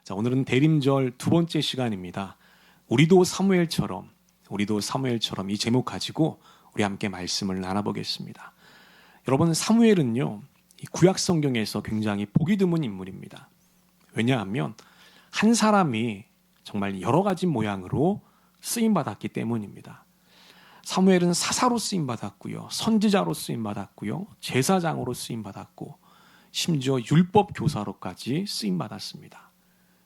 자, 오늘은 대림절 두 번째 시간입니다. 우리도 사무엘처럼 이 제목 가지고 우리 함께 말씀을 나눠보겠습니다. 여러분, 사무엘은요, 이 구약 성경에서 굉장히 보기 드문 인물입니다. 왜냐하면 한 사람이 정말 여러 가지 모양으로 쓰임 받았기 때문입니다. 사무엘은 사사로 쓰임 받았고요, 선지자로 쓰임 받았고요, 제사장으로 쓰임 받았고, 심지어 율법 교사로까지 쓰임 받았습니다.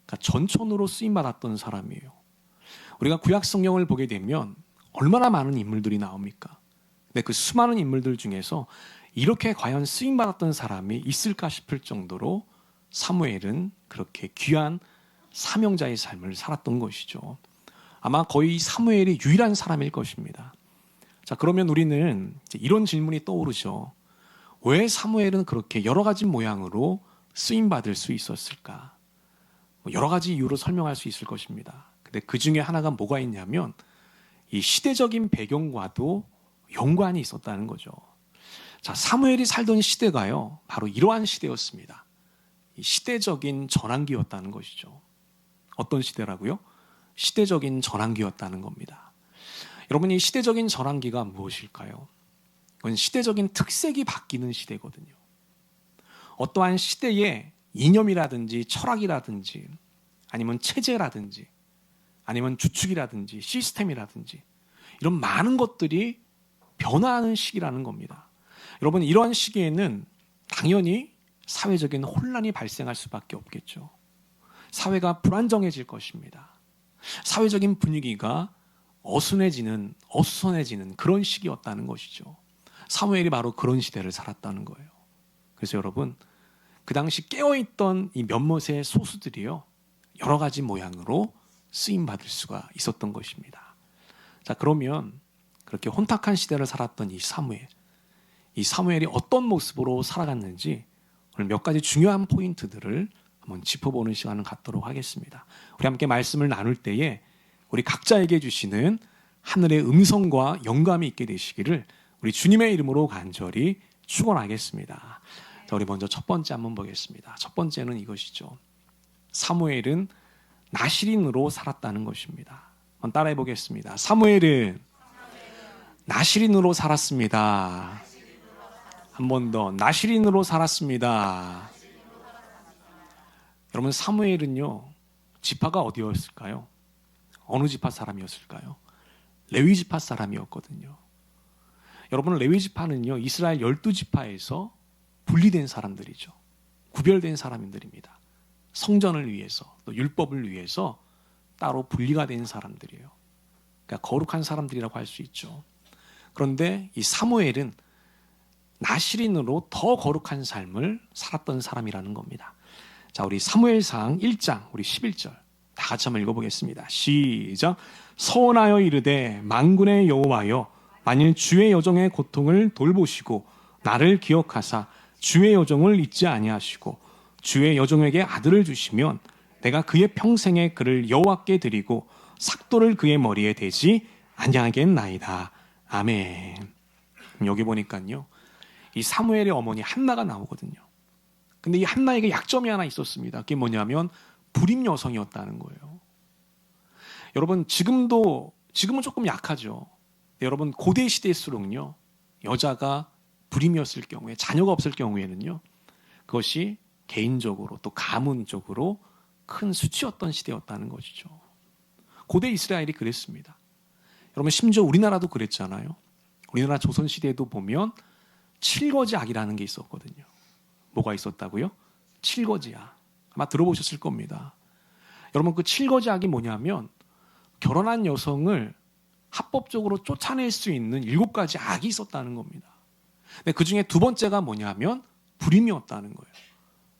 그러니까 전천후로 쓰임 받았던 사람이에요. 우리가 구약 성경을 보게 되면 얼마나 많은 인물들이 나옵니까? 근데 그 수많은 인물들 중에서 이렇게 과연 쓰임 받았던 사람이 있을까 싶을 정도로 사무엘은 그렇게 귀한 사명자의 삶을 살았던 것이죠. 아마 거의 사무엘이 유일한 사람일 것입니다. 자, 그러면 우리는 이런 질문이 떠오르죠. 왜 사무엘은 그렇게 여러 가지 모양으로 쓰임 받을 수 있었을까? 여러 가지 이유로 설명할 수 있을 것입니다. 근데 그 중에 하나가 뭐가 있냐면 이 시대적인 배경과도 연관이 있었다는 거죠. 자, 사무엘이 살던 시대가요, 바로 이러한 시대였습니다. 이 시대적인 전환기였다는 것이죠. 어떤 시대라고요? 시대적인 전환기였다는 겁니다. 여러분, 이 시대적인 전환기가 무엇일까요? 그건 시대적인 특색이 바뀌는 시대거든요. 어떠한 시대의 이념이라든지 철학이라든지 아니면 체제라든지 아니면 주축이라든지 시스템이라든지 이런 많은 것들이 변화하는 시기라는 겁니다. 여러분, 이러한 시기에는 당연히 사회적인 혼란이 발생할 수밖에 없겠죠. 사회가 불안정해질 것입니다. 사회적인 분위기가 어수선해지는 그런 시기였다는 것이죠. 사무엘이 바로 그런 시대를 살았다는 거예요. 그래서 여러분, 그 당시 깨어있던 이 몇몇의 소수들이요, 여러 가지 모양으로 쓰임받을 수가 있었던 것입니다. 자, 그러면 그렇게 혼탁한 시대를 살았던 이 사무엘이 어떤 모습으로 살아갔는지 오늘 몇 가지 중요한 포인트들을 한번 짚어보는 시간을 갖도록 하겠습니다. 우리 함께 말씀을 나눌 때에 우리 각자에게 주시는 하늘의 음성과 영감이 있게 되시기를 우리 주님의 이름으로 간절히 축원하겠습니다. 자, 우리 먼저 첫 번째 한번 보겠습니다. 첫 번째는 이것이죠. 사무엘은 나실인으로 살았다는 것입니다. 한번 따라해 보겠습니다. 사무엘은 나실인으로 살았습니다. 한 번 더, 나실인으로 살았습니다. 여러분, 사무엘은요, 지파가 어디였을까요? 어느 지파 사람이었을까요? 레위 지파 사람이었거든요. 여러분, 레위 지파는요, 이스라엘 12지파에서 분리된 사람들이죠. 구별된 사람들입니다. 성전을 위해서, 또 율법을 위해서 따로 분리가 된 사람들이에요. 그러니까 거룩한 사람들이라고 할 수 있죠. 그런데 이 사무엘은 나실인으로 더 거룩한 삶을 살았던 사람이라는 겁니다. 자, 우리 사무엘상 1장 우리 11절 다 같이 한번 읽어보겠습니다. 시작. 서원하여 이르되 만군의 여호와여, 만일 주의 여종의 고통을 돌보시고 나를 기억하사 주의 여종을 잊지 아니하시고 주의 여종에게 아들을 주시면 내가 그의 평생에 그를 여호와께 드리고 삭도를 그의 머리에 대지 아니하겠나이다. 아멘. 여기 보니까요, 이 사무엘의 어머니 한나가 나오거든요. 근데 이 한나에게 약점이 하나 있었습니다. 그게 뭐냐면 불임 여성이었다는 거예요. 여러분, 지금은 조금 약하죠. 여러분, 고대 시대일수록요, 여자가 불임이었을 경우에, 자녀가 없을 경우에는요, 그것이 개인적으로 또 가문적으로 큰 수치였던 시대였다는 것이죠. 고대 이스라엘이 그랬습니다. 여러분, 심지어 우리나라도 그랬잖아요. 우리나라 조선시대에도 보면 칠거지악이라는 게 있었거든요. 뭐가 있었다고요? 칠거지악. 아마 들어보셨을 겁니다. 여러분, 그 칠거지악이 뭐냐면 결혼한 여성을 합법적으로 쫓아낼 수 있는 7가지 악이 있었다는 겁니다. 근데 그 중에 두 번째가 뭐냐면 불임이었다는 거예요.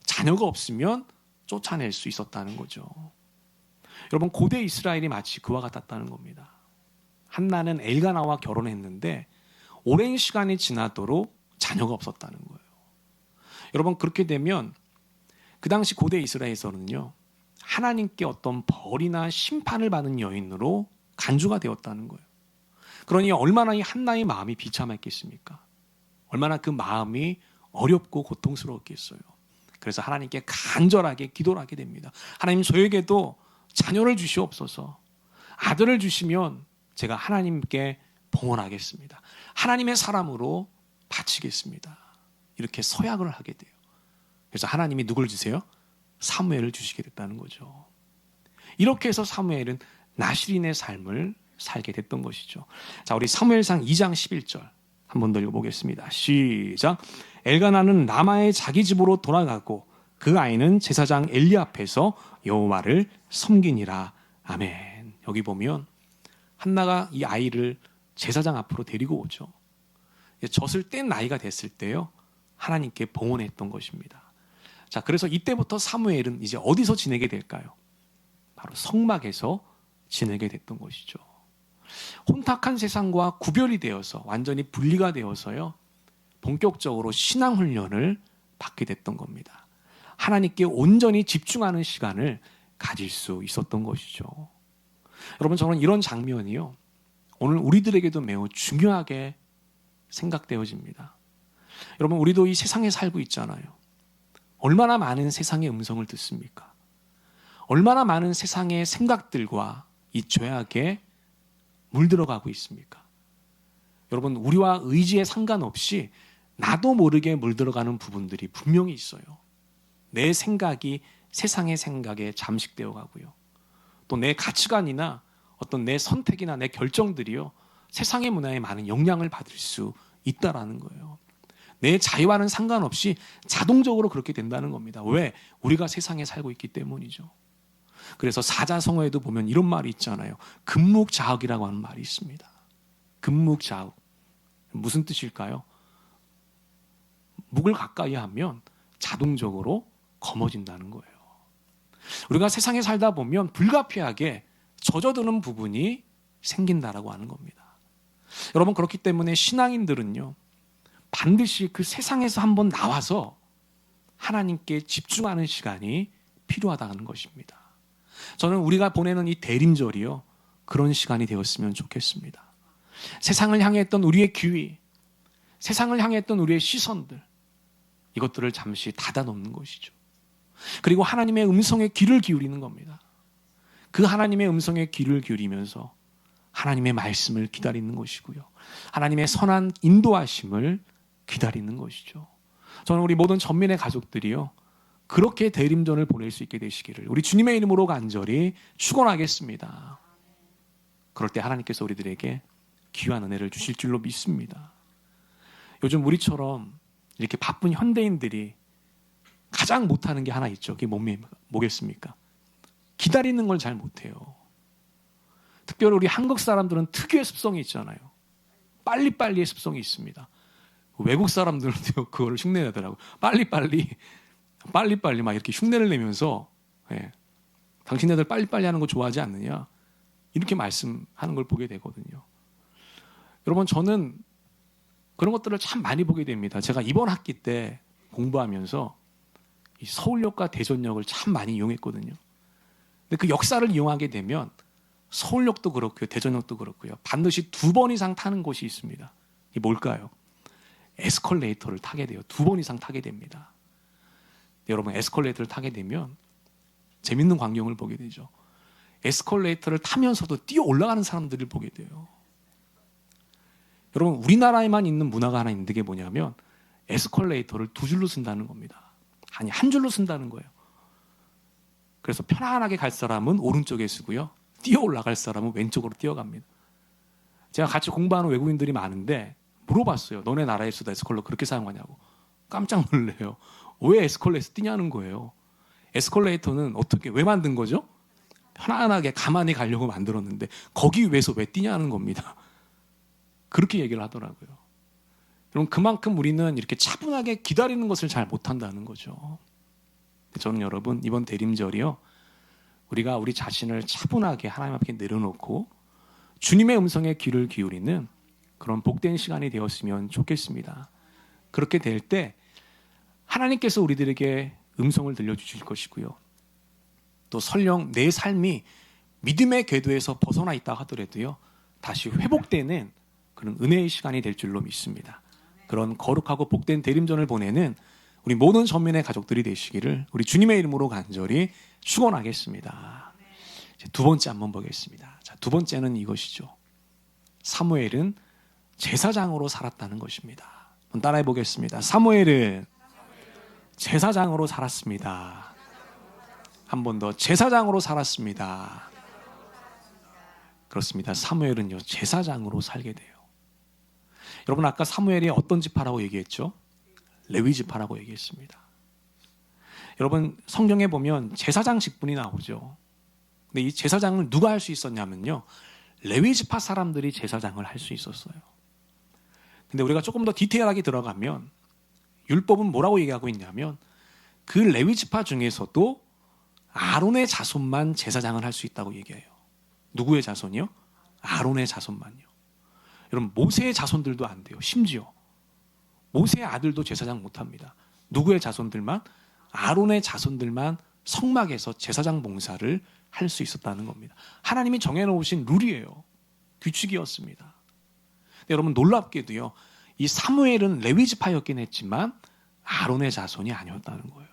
자녀가 없으면 쫓아낼 수 있었다는 거죠. 여러분, 고대 이스라엘이 마치 그와 같았다는 겁니다. 한나는 엘가나와 결혼했는데 오랜 시간이 지나도록 자녀가 없었다는 거예요. 여러분, 그렇게 되면 그 당시 고대 이스라엘에서는요, 하나님께 어떤 벌이나 심판을 받는 여인으로 간주가 되었다는 거예요. 그러니 얼마나 이 한나의 마음이 비참했겠습니까? 얼마나 그 마음이 어렵고 고통스러웠겠어요. 그래서 하나님께 간절하게 기도를 하게 됩니다. 하나님, 저에게도 자녀를 주시옵소서. 아들을 주시면 제가 하나님께 봉헌하겠습니다. 하나님의 사람으로 바치겠습니다. 이렇게 서약을 하게 돼요. 그래서 하나님이 누굴 주세요? 사무엘을 주시게 됐다는 거죠. 이렇게 해서 사무엘은 나실인의 삶을 살게 됐던 것이죠. 자, 우리 사무엘상 2장 11절 한 번 더 읽어보겠습니다. 시작. 엘가나는 라마의 자기 집으로 돌아가고 그 아이는 제사장 엘리 앞에서 여호와를 섬기니라. 아멘. 여기 보면 한나가 이 아이를 제사장 앞으로 데리고 오죠. 젖을 뗀 나이가 됐을 때요, 하나님께 봉헌했던 것입니다. 자, 그래서 이때부터 사무엘은 이제 어디서 지내게 될까요? 바로 성막에서 지내게 됐던 것이죠. 혼탁한 세상과 구별이 되어서 완전히 분리가 되어서요, 본격적으로 신앙 훈련을 받게 됐던 겁니다. 하나님께 온전히 집중하는 시간을 가질 수 있었던 것이죠. 여러분, 저는 이런 장면이요, 오늘 우리들에게도 매우 중요하게 생각되어집니다. 여러분, 우리도 이 세상에 살고 있잖아요. 얼마나 많은 세상의 음성을 듣습니까? 얼마나 많은 세상의 생각들과 이 죄악에 물들어가고 있습니까? 여러분, 우리와 의지에 상관없이 나도 모르게 물들어가는 부분들이 분명히 있어요. 내 생각이 세상의 생각에 잠식되어 가고요. 또 내 가치관이나 어떤 내 선택이나 내 결정들이요, 세상의 문화에 많은 영향을 받을 수 있다라는 거예요. 내 자유와는 상관없이 자동적으로 그렇게 된다는 겁니다. 왜? 우리가 세상에 살고 있기 때문이죠. 그래서 사자성어에도 보면 이런 말이 있잖아요. 금묵자흑이라고 하는 말이 있습니다. 금묵자흑. 무슨 뜻일까요? 묵을 가까이 하면 자동적으로 검어진다는 거예요. 우리가 세상에 살다 보면 불가피하게 젖어드는 부분이 생긴다라고 하는 겁니다. 여러분, 그렇기 때문에 신앙인들은요, 반드시 그 세상에서 한번 나와서 하나님께 집중하는 시간이 필요하다는 것입니다. 저는 우리가 보내는 이 대림절이요, 그런 시간이 되었으면 좋겠습니다. 세상을 향했던 우리의 귀, 세상을 향했던 우리의 시선들, 이것들을 잠시 닫아놓는 것이죠. 그리고 하나님의 음성에 귀를 기울이는 겁니다. 그 하나님의 음성에 귀를 기울이면서 하나님의 말씀을 기다리는 것이고요, 하나님의 선한 인도하심을 기다리는 것이죠. 저는 우리 모든 전민의 가족들이요, 그렇게 대림전을 보낼 수 있게 되시기를 우리 주님의 이름으로 간절히 축원하겠습니다. 그럴 때 하나님께서 우리들에게 귀한 은혜를 주실 줄로 믿습니다. 요즘 우리처럼 이렇게 바쁜 현대인들이 가장 못하는 게 하나 있죠. 그게 뭐겠습니까? 기다리는 걸 잘 못해요. 특별히 우리 한국 사람들은 특유의 습성이 있잖아요. 빨리빨리의 습성이 있습니다. 외국 사람들은 그거를 흉내내더라고요. 빨리빨리 막 이렇게 흉내를 내면서, 예, 당신네들 빨리빨리 하는 거 좋아하지 않느냐, 이렇게 말씀하는 걸 보게 되거든요. 여러분, 저는 그런 것들을 참 많이 보게 됩니다. 제가 이번 학기 때 공부하면서 이 서울역과 대전역을 참 많이 이용했거든요. 근데 그 역사를 이용하게 되면 서울역도 그렇고요, 대전역도 그렇고요, 반드시 2번 이상 타는 곳이 있습니다. 이게 뭘까요? 에스컬레이터를 타게 돼요. 2번 이상 타게 됩니다. 여러분, 에스컬레이터를 타게 되면 재밌는 광경을 보게 되죠. 에스컬레이터를 타면서도 뛰어 올라가는 사람들을 보게 돼요. 여러분, 우리나라에만 있는 문화가 하나 있는 게 뭐냐면 에스컬레이터를 2줄로 쓴다는 겁니다. 아니, 1줄로 쓴다는 거예요. 그래서 편안하게 갈 사람은 오른쪽에 쓰고요, 뛰어 올라갈 사람은 왼쪽으로 뛰어갑니다. 제가 같이 공부하는 외국인들이 많은데 물어봤어요. 너네 나라에서도 에스컬레이터 그렇게 사용하냐고. 깜짝 놀래요. 왜 에스컬레이터 뛰냐는 거예요. 에스컬레이터는 어떻게, 왜 만든 거죠? 편안하게 가만히 가려고 만들었는데 거기 위해서 왜 뛰냐는 겁니다. 그렇게 얘기를 하더라고요. 여러분, 그만큼 우리는 이렇게 차분하게 기다리는 것을 잘 못한다는 거죠. 저는 여러분, 이번 대림절이요, 우리가 우리 자신을 차분하게 하나님 앞에 내려놓고 주님의 음성에 귀를 기울이는 그런 복된 시간이 되었으면 좋겠습니다. 그렇게 될 때 하나님께서 우리들에게 음성을 들려주실 것이고요, 또 설령 내 삶이 믿음의 궤도에서 벗어나 있다 하더라도요, 다시 회복되는 그런 은혜의 시간이 될 줄로 믿습니다. 그런 거룩하고 복된 대림전을 보내는 우리 모든 전민의 가족들이 되시기를 우리 주님의 이름으로 간절히 축원하겠습니다. 두 번째 한번 보겠습니다. 자, 두 번째는 이것이죠. 사무엘은 제사장으로 살았다는 것입니다. 한번 따라해 보겠습니다. 사무엘은 제사장으로 살았습니다. 한 번 더, 제사장으로 살았습니다. 그렇습니다. 사무엘은요, 제사장으로 살게 돼요. 여러분, 아까 사무엘이 어떤 지파라고 얘기했죠? 레위 지파라고 얘기했습니다. 여러분, 성경에 보면 제사장 직분이 나오죠. 근데 이 제사장을 누가 할 수 있었냐면요, 레위 지파 사람들이 제사장을 할 수 있었어요. 근데 우리가 조금 더 디테일하게 들어가면 율법은 뭐라고 얘기하고 있냐면 그 레위 지파 중에서도 아론의 자손만 제사장을 할 수 있다고 얘기해요. 누구의 자손이요? 아론의 자손만요. 여러분, 모세의 자손들도 안 돼요. 심지어 모세의 아들도 제사장 못합니다. 누구의 자손들만? 아론의 자손들만 성막에서 제사장 봉사를 할 수 있었다는 겁니다. 하나님이 정해놓으신 룰이에요. 규칙이었습니다. 여러분, 놀랍게도요, 이 사무엘은 레위 지파였긴 했지만 아론의 자손이 아니었다는 거예요.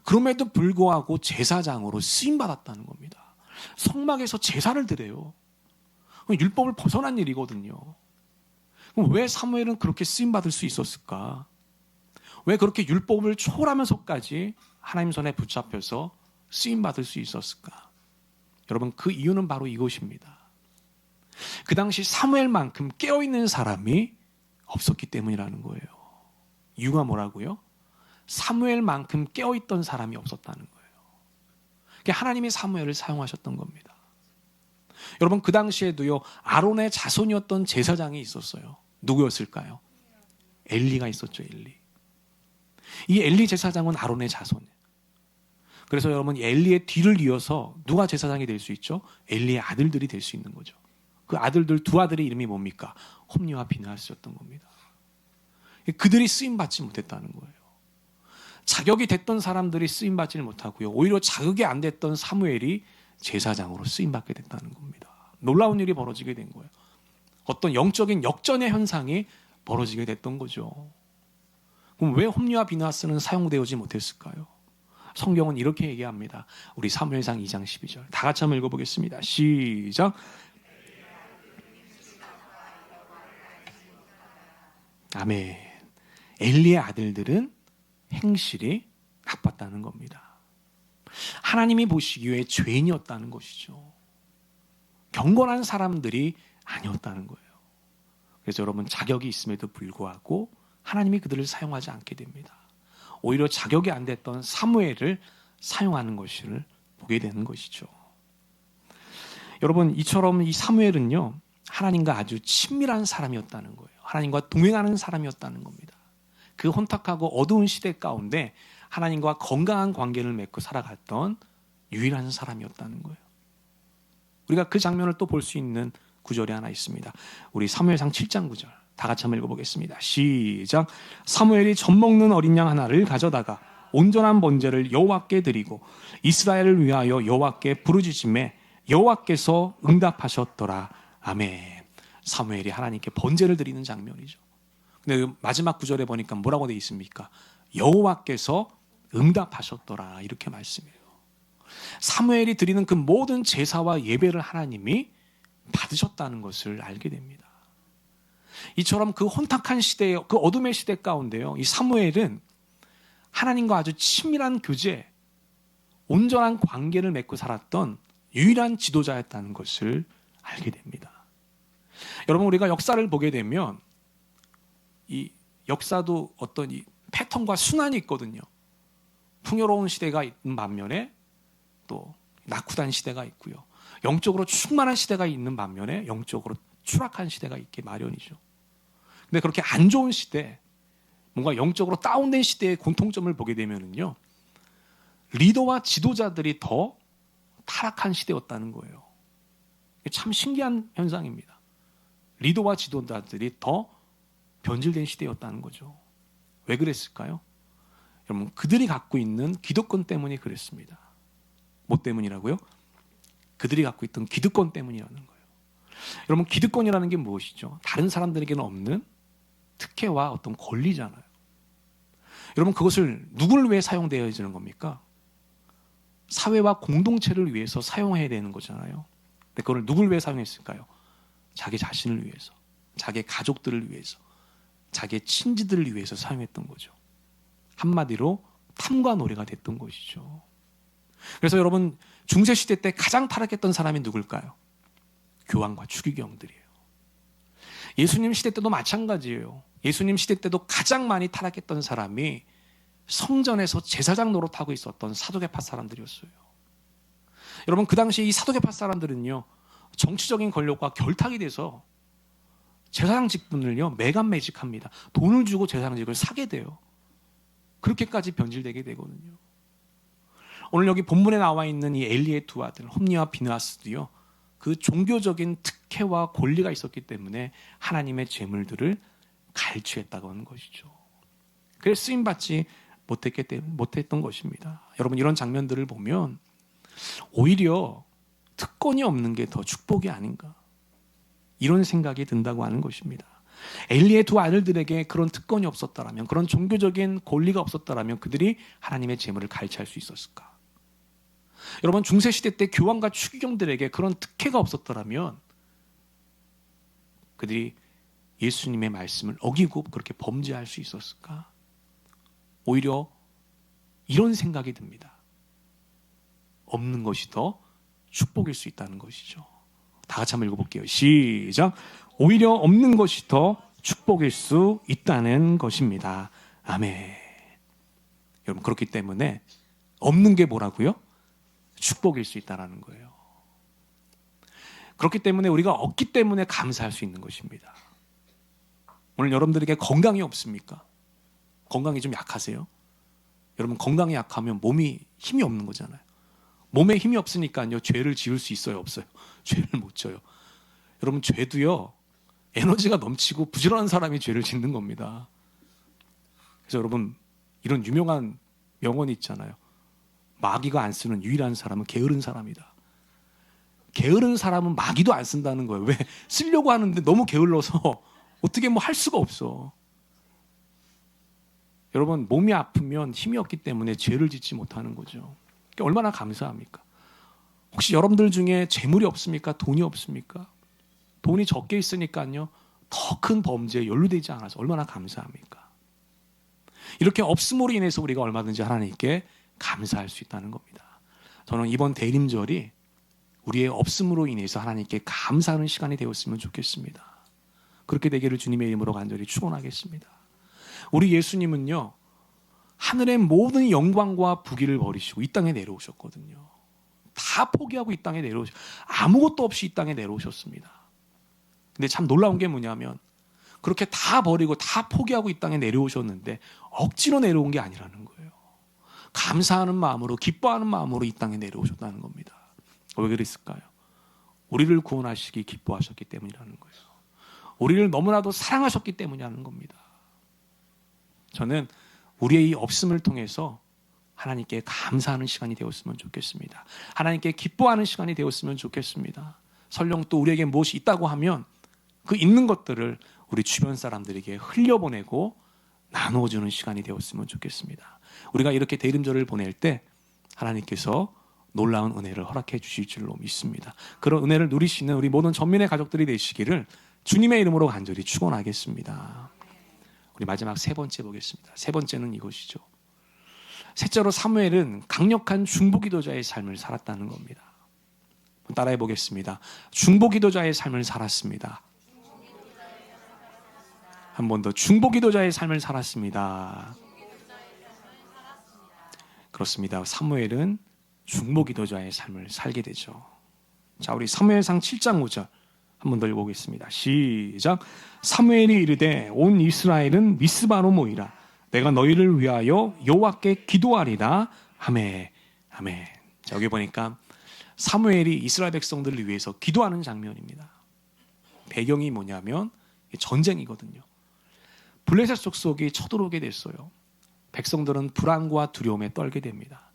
그럼에도 불구하고 제사장으로 쓰임받았다는 겁니다. 성막에서 제사를 드려요. 율법을 벗어난 일이거든요. 그럼 왜 사무엘은 그렇게 쓰임받을 수 있었을까? 왜 그렇게 율법을 초월하면서까지 하나님 손에 붙잡혀서 쓰임받을 수 있었을까? 여러분, 그 이유는 바로 이것입니다. 그 당시 사무엘만큼 깨어있는 사람이 없었기 때문이라는 거예요. 이유가 뭐라고요? 사무엘만큼 깨어있던 사람이 없었다는 거예요. 하나님이 사무엘을 사용하셨던 겁니다. 여러분, 그 당시에도요, 아론의 자손이었던 제사장이 있었어요. 누구였을까요? 엘리가 있었죠. 엘리. 이 엘리 제사장은 아론의 자손이에요. 그래서 여러분, 엘리의 뒤를 이어서 누가 제사장이 될 수 있죠? 엘리의 아들들이 될 수 있는 거죠. 그 아들들, 두 아들의 이름이 뭡니까? 홈리와 비느하스였던 겁니다. 그들이 쓰임받지 못했다는 거예요. 자격이 됐던 사람들이 쓰임받지를 못하고요, 오히려 자격이 안 됐던 사무엘이 제사장으로 쓰임받게 됐다는 겁니다. 놀라운 일이 벌어지게 된 거예요. 어떤 영적인 역전의 현상이 벌어지게 됐던 거죠. 그럼 왜 홈리와 비느하스는 사용되지 못했을까요? 성경은 이렇게 얘기합니다. 우리 사무엘상 2장 12절 다 같이 한번 읽어보겠습니다. 시작. 아멘. 엘리의 아들들은 행실이 나빴다는 겁니다. 하나님이 보시기에 죄인이었다는 것이죠. 경건한 사람들이 아니었다는 거예요. 그래서 여러분, 자격이 있음에도 불구하고 하나님이 그들을 사용하지 않게 됩니다. 오히려 자격이 안 됐던 사무엘을 사용하는 것을 보게 되는 것이죠. 여러분, 이처럼 이 사무엘은요, 하나님과 아주 친밀한 사람이었다는 거예요. 하나님과 동행하는 사람이었다는 겁니다. 그 혼탁하고 어두운 시대 가운데 하나님과 건강한 관계를 맺고 살아갔던 유일한 사람이었다는 거예요. 우리가 그 장면을 또 볼 수 있는 구절이 하나 있습니다. 우리 사무엘상 7장 9절 다 같이 한번 읽어보겠습니다. 시작. 사무엘이 젖 먹는 어린 양 하나를 가져다가 온전한 번제를 여호와께 드리고 이스라엘을 위하여 여호와께 부르짖음에 여호와께서 응답하셨더라. 아멘. 사무엘이 하나님께 번제를 드리는 장면이죠. 근데 마지막 구절에 보니까 뭐라고 되어 있습니까? 여호와께서 응답하셨더라, 이렇게 말씀해요. 사무엘이 드리는 그 모든 제사와 예배를 하나님이 받으셨다는 것을 알게 됩니다. 이처럼 그 혼탁한 시대에, 그 어둠의 시대 가운데요, 이 사무엘은 하나님과 아주 친밀한 교제, 온전한 관계를 맺고 살았던 유일한 지도자였다는 것을 알게 됩니다. 여러분, 우리가 역사를 보게 되면 이 역사도 어떤 이 패턴과 순환이 있거든요. 풍요로운 시대가 있는 반면에 또 낙후단 시대가 있고요, 영적으로 충만한 시대가 있는 반면에 영적으로 추락한 시대가 있기 마련이죠. 근데 그렇게 안 좋은 시대, 뭔가 영적으로 다운된 시대의 공통점을 보게 되면은요, 리더와 지도자들이 더 타락한 시대였다는 거예요. 참 신기한 현상입니다. 리더와 지도자들이 더 변질된 시대였다는 거죠. 왜 그랬을까요? 여러분, 그들이 갖고 있는 기득권 때문이 그랬습니다. 뭐 때문이라고요? 그들이 갖고 있던 기득권 때문이라는 거예요. 여러분, 기득권이라는 게 무엇이죠? 다른 사람들에게는 없는 특혜와 어떤 권리잖아요. 여러분, 그것을 누구를 위해 사용되어지는 겁니까? 사회와 공동체를 위해서 사용해야 되는 거잖아요. 근데 그걸 누구를 위해 사용했을까요? 자기 자신을 위해서, 자기 가족들을 위해서, 자기 친지들을 위해서 사용했던 거죠. 한마디로 탐과 노래가 됐던 것이죠. 그래서 여러분, 중세시대 때 가장 타락했던 사람이 누굴까요? 교황과 추기경들이에요. 예수님 시대 때도 마찬가지예요. 예수님 시대 때도 가장 많이 타락했던 사람이 성전에서 제사장 노릇하고 있었던 사도계파 사람들이었어요. 여러분, 그 당시 이 사도계파 사람들은요, 정치적인 권력과 결탁이 돼서 제사장 직분을요 매간매직합니다. 돈을 주고 제사장직을 사게 돼요. 그렇게까지 변질되게 되거든요. 오늘 여기 본문에 나와 있는 이 엘리의 두 아들 홈니와 비느하스도요, 그 종교적인 특혜와 권리가 있었기 때문에 하나님의 재물들을 갈취했다고 하는 것이죠. 그래서 쓰임받지 못했던 것입니다. 여러분, 이런 장면들을 보면 오히려 특권이 없는 게 더 축복이 아닌가, 이런 생각이 든다고 하는 것입니다. 엘리의 두 아들들에게 그런 특권이 없었다라면, 그런 종교적인 권리가 없었다라면 그들이 하나님의 재물을 갈취할 수 있었을까? 여러분, 중세시대 때 교황과 추기경들에게 그런 특혜가 없었더라면 그들이 예수님의 말씀을 어기고 그렇게 범죄할 수 있었을까? 오히려 이런 생각이 듭니다. 없는 것이 더 축복일 수 있다는 것이죠. 다 같이 한번 읽어볼게요. 시작. 오히려 없는 것이 더 축복일 수 있다는 것입니다. 아멘. 여러분, 그렇기 때문에 없는 게 뭐라고요? 축복일 수 있다는 거예요. 그렇기 때문에 우리가 없기 때문에 감사할 수 있는 것입니다. 오늘 여러분들에게 건강이 없습니까? 건강이 좀 약하세요? 여러분, 건강이 약하면 몸이 힘이 없는 거잖아요. 몸에 힘이 없으니까요, 죄를 지을 수 있어요, 없어요? 죄를 못 져요. 여러분, 죄도요, 에너지가 넘치고 부지런한 사람이 죄를 짓는 겁니다. 그래서 여러분, 이런 유명한 명언이 있잖아요. 마귀가 안 쓰는 유일한 사람은 게으른 사람이다. 게으른 사람은 마귀도 안 쓴다는 거예요. 왜? 쓰려고 하는데 너무 게을러서 어떻게 뭐 할 수가 없어. 여러분, 몸이 아프면 힘이 없기 때문에 죄를 짓지 못하는 거죠. 얼마나 감사합니까? 혹시 여러분들 중에 재물이 없습니까? 돈이 없습니까? 돈이 적게 있으니까요, 더 큰 범죄에 연루되지 않아서 얼마나 감사합니까? 이렇게 없음으로 인해서 우리가 얼마든지 하나님께 감사할 수 있다는 겁니다. 저는 이번 대림절이 우리의 없음으로 인해서 하나님께 감사하는 시간이 되었으면 좋겠습니다. 그렇게 되기를 주님의 이름으로 간절히 축원하겠습니다. 우리 예수님은요, 하늘의 모든 영광과 부귀를 버리시고 이 땅에 내려오셨거든요. 다 포기하고 이 땅에 아무것도 없이 이 땅에 내려오셨습니다. 근데 참 놀라운 게 뭐냐면, 그렇게 다 버리고 다 포기하고 이 땅에 내려오셨는데 억지로 내려온 게 아니라는 거예요. 감사하는 마음으로, 기뻐하는 마음으로 이 땅에 내려오셨다는 겁니다. 왜 그랬을까요? 우리를 구원하시기 기뻐하셨기 때문이라는 거예요. 우리를 너무나도 사랑하셨기 때문이라는 겁니다. 저는 우리의 이 없음을 통해서 하나님께 감사하는 시간이 되었으면 좋겠습니다. 하나님께 기뻐하는 시간이 되었으면 좋겠습니다. 설령 또 우리에게 무엇이 있다고 하면 그 있는 것들을 우리 주변 사람들에게 흘려보내고 나누어주는 시간이 되었으면 좋겠습니다. 우리가 이렇게 대림절을 보낼 때 하나님께서 놀라운 은혜를 허락해 주실 줄로 믿습니다. 그런 은혜를 누리시는 우리 모든 전민의 가족들이 되시기를 주님의 이름으로 간절히 축원하겠습니다. 우리 마지막 세 번째 보겠습니다. 세 번째는 이것이죠. 셋째로 사무엘은 강력한 중보기도자의 삶을 살았다는 겁니다. 따라해 보겠습니다. 중보기도자의 삶을 살았습니다. 한 번 더, 중보기도자의 삶을 살았습니다. 그렇습니다. 사무엘은 중보기도자의 삶을 살게 되죠. 자, 우리 사무엘상 7장 5절 한 번 더 읽어보겠습니다. 시작. 사무엘이 이르되 온 이스라엘은 미스바로 모이라. 내가 너희를 위하여 여호와께 기도하리라. 아멘. 아멘. 자, 여기 보니까 사무엘이 이스라엘 백성들을 위해서 기도하는 장면입니다. 배경이 뭐냐면 전쟁이거든요. 블레셋 족속이 쳐들어오게 됐어요. 백성들은 불안과 두려움에 떨게 됩니다.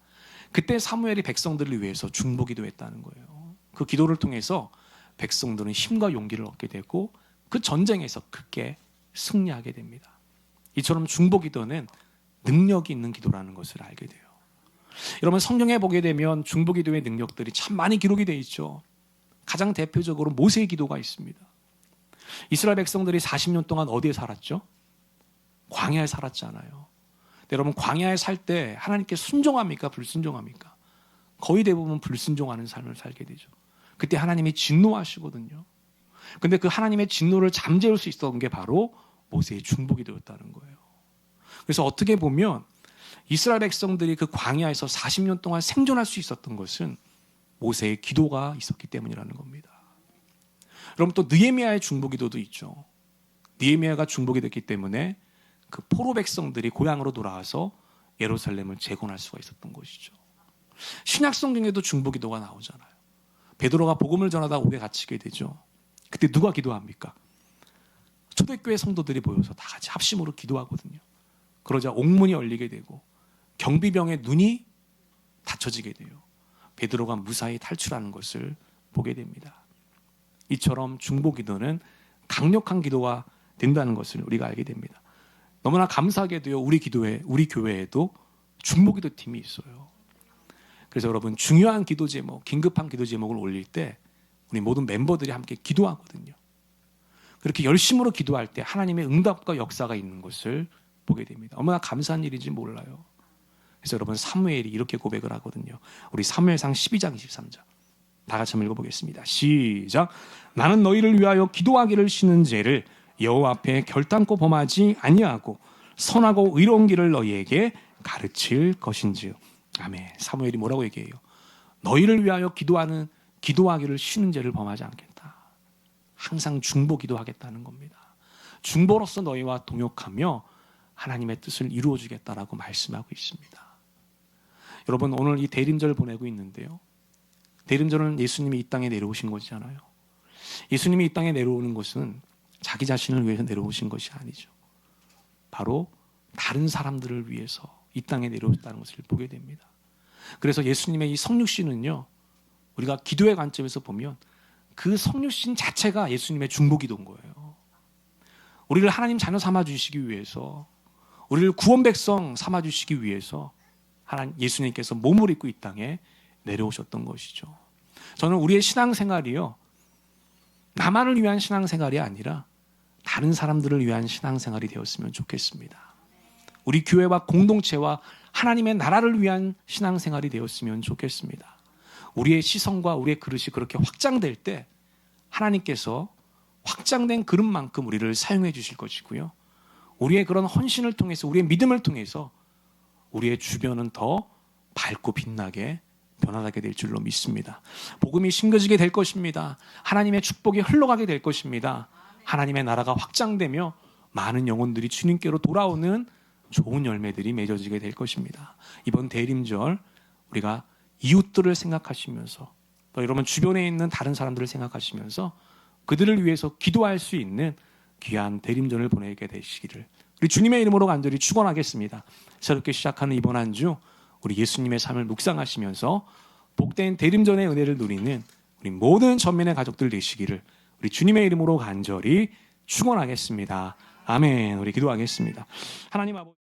그때 사무엘이 백성들을 위해서 중보기도했다는 거예요. 그 기도를 통해서 백성들은 힘과 용기를 얻게 되고 그 전쟁에서 크게 승리하게 됩니다. 이처럼 중보기도는 능력이 있는 기도라는 것을 알게 돼요. 여러분, 성경에 보게 되면 중보기도의 능력들이 참 많이 기록이 되어 있죠. 가장 대표적으로 모세의 기도가 있습니다. 이스라엘 백성들이 40년 동안 어디에 살았죠? 광야에 살았잖아요. 여러분, 광야에 살 때 하나님께 순종합니까? 불순종합니까? 거의 대부분 불순종하는 삶을 살게 되죠. 그때 하나님이 진노하시거든요. 근데 그 하나님의 진노를 잠재울 수 있었던 게 바로 모세의 중보기도였다는 거예요. 그래서 어떻게 보면 이스라엘 백성들이 그 광야에서 40년 동안 생존할 수 있었던 것은 모세의 기도가 있었기 때문이라는 겁니다. 여러분, 또 느헤미야의 중보기도도 있죠. 느헤미야가 중보기도했기 때문에 그 포로 백성들이 고향으로 돌아와서 예루살렘을 재건할 수가 있었던 것이죠. 신약 성경에도 중보기도가 나오잖아요. 베드로가 복음을 전하다 옥에 갇히게 되죠. 그때 누가 기도합니까? 초대교회 성도들이 모여서 다 같이 합심으로 기도하거든요. 그러자 옥문이 열리게 되고 경비병의 눈이 닫혀지게 돼요. 베드로가 무사히 탈출하는 것을 보게 됩니다. 이처럼 중보기도는 강력한 기도가 된다는 것을 우리가 알게 됩니다. 너무나 감사하게도요, 우리 교회에도 중보기도 팀이 있어요. 그래서 여러분, 중요한 기도 제목, 긴급한 기도 제목을 올릴 때 우리 모든 멤버들이 함께 기도하거든요. 그렇게 열심으로 기도할 때 하나님의 응답과 역사가 있는 것을 보게 됩니다. 얼마나 감사한 일인지 몰라요. 그래서 여러분, 사무엘이 이렇게 고백을 하거든요. 우리 사무엘상 12장 23절 다 같이 한번 읽어보겠습니다. 시작. 나는 너희를 위하여 기도하기를 쉬는 죄를 여호와 앞에 결단코 범하지 아니하고 선하고 의로운 길을 너희에게 가르칠 것인지요. 아멘. 사무엘이 뭐라고 얘기해요? 너희를 위하여 기도하기를 쉬는 죄를 범하지 않겠다. 항상 중보 기도하겠다는 겁니다. 중보로서 너희와 동역하며 하나님의 뜻을 이루어주겠다라고 말씀하고 있습니다. 여러분, 오늘 이 대림절 보내고 있는데요. 대림절은 예수님이 이 땅에 내려오신 것이잖아요. 예수님이 이 땅에 내려오는 것은 자기 자신을 위해서 내려오신 것이 아니죠. 바로 다른 사람들을 위해서 이 땅에 내려오셨다는 것을 보게 됩니다. 그래서 예수님의 이 성육신은요, 우리가 기도의 관점에서 보면 그 성육신 자체가 예수님의 중보기도인 거예요. 우리를 하나님 자녀 삼아주시기 위해서, 우리를 구원 백성 삼아주시기 위해서 예수님께서 몸을 입고 이 땅에 내려오셨던 것이죠. 저는 우리의 신앙생활이요, 나만을 위한 신앙생활이 아니라 다른 사람들을 위한 신앙생활이 되었으면 좋겠습니다. 우리 교회와 공동체와 하나님의 나라를 위한 신앙생활이 되었으면 좋겠습니다. 우리의 시선과 우리의 그릇이 그렇게 확장될 때 하나님께서 확장된 그릇만큼 우리를 사용해 주실 것이고요. 우리의 그런 헌신을 통해서, 우리의 믿음을 통해서 우리의 주변은 더 밝고 빛나게 변화하게 될 줄로 믿습니다. 복음이 심겨지게 될 것입니다. 하나님의 축복이 흘러가게 될 것입니다. 하나님의 나라가 확장되며 많은 영혼들이 주님께로 돌아오는 좋은 열매들이 맺어지게 될 것입니다. 이번 대림절 우리가 이웃들을 생각하시면서, 또 여러분 주변에 있는 다른 사람들을 생각하시면서 그들을 위해서 기도할 수 있는 귀한 대림절을 보내게 되시기를 우리 주님의 이름으로 간절히 축원하겠습니다. 새롭게 시작하는 이번 한 주 우리 예수님의 삶을 묵상하시면서 복된 대림전의 은혜를 누리는 우리 모든 전민의 가족들 되시기를 우리 주님의 이름으로 간절히 축원하겠습니다. 아멘. 우리 기도하겠습니다. 하나님 아버지.